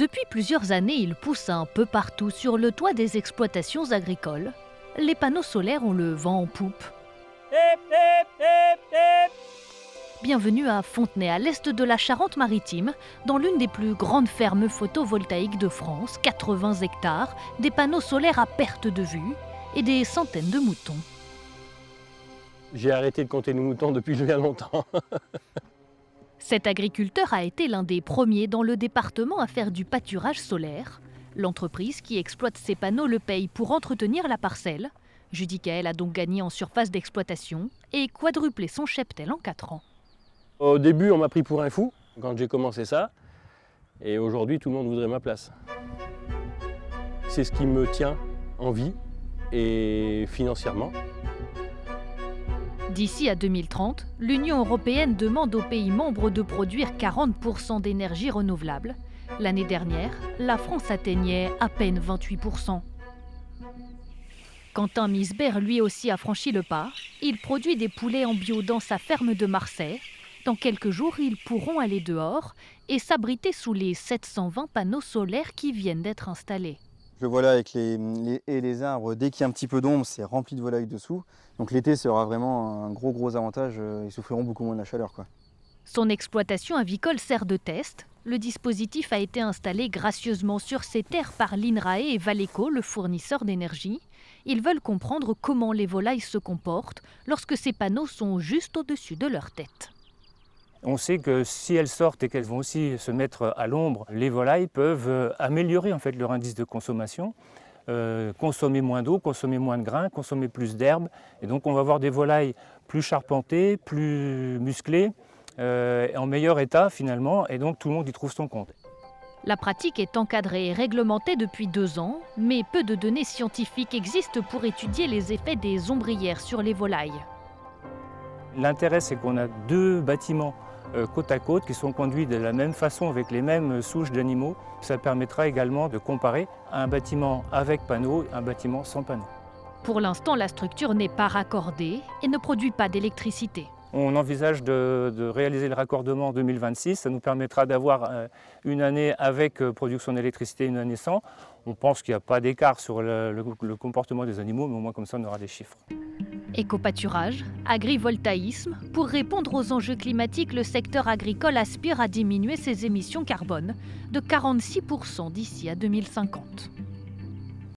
Depuis plusieurs années, il pousse un peu partout sur le toit des exploitations agricoles. Les panneaux solaires ont le vent en poupe. Bienvenue à Fontenay, à l'est de la Charente-Maritime, dans l'une des plus grandes fermes photovoltaïques de France, 80 hectares, des panneaux solaires à perte de vue et des centaines de moutons. J'ai arrêté de compter les moutons depuis bien longtemps. Cet agriculteur a été l'un des premiers dans le département à faire du pâturage solaire. L'entreprise qui exploite ces panneaux le paye pour entretenir la parcelle. Judicaël a donc gagné en surface d'exploitation et quadruplé son cheptel en 4 ans. Au début, on m'a pris pour un fou quand j'ai commencé ça. Et aujourd'hui, tout le monde voudrait ma place. C'est ce qui me tient en vie et financièrement. D'ici à 2030, l'Union européenne demande aux pays membres de produire 40% d'énergie renouvelable. L'année dernière, la France atteignait à peine 28%. Quentin Misbert, lui aussi, a franchi le pas. Il produit des poulets en bio dans sa ferme de Marseille. Dans quelques jours, ils pourront aller dehors et s'abriter sous les 720 panneaux solaires qui viennent d'être installés. Je le vois là avec les haies et les arbres, dès qu'il y a un petit peu d'ombre, c'est rempli de volailles dessous. Donc l'été sera vraiment un gros avantage, ils souffriront beaucoup moins de la chaleur, quoi. Son exploitation avicole sert de test. Le dispositif a été installé gracieusement sur ces terres par l'INRAE et Valeco, le fournisseur d'énergie. Ils veulent comprendre comment les volailles se comportent lorsque ces panneaux sont juste au-dessus de leur tête. On sait que si elles sortent et qu'elles vont aussi se mettre à l'ombre, les volailles peuvent améliorer en fait leur indice de consommation, consommer moins d'eau, consommer moins de grains, consommer plus d'herbe. Et donc on va avoir des volailles plus charpentées, plus musclées, en meilleur état finalement, et donc tout le monde y trouve son compte. La pratique est encadrée et réglementée depuis 2 ans, mais peu de données scientifiques existent pour étudier les effets des ombrières sur les volailles. L'intérêt, c'est qu'on a 2 bâtiments côte à côte qui sont conduits de la même façon avec les mêmes souches d'animaux. Ça permettra également de comparer un bâtiment avec panneau et un bâtiment sans panneau. Pour l'instant, la structure n'est pas raccordée et ne produit pas d'électricité. On envisage de réaliser le raccordement en 2026. Ça nous permettra d'avoir une année avec production d'électricité, une année sans. On pense qu'il n'y a pas d'écart sur le comportement des animaux, mais au moins comme ça on aura des chiffres. Éco-pâturage, agrivoltaïsme, pour répondre aux enjeux climatiques, le secteur agricole aspire à diminuer ses émissions carbone de 46% d'ici à 2050.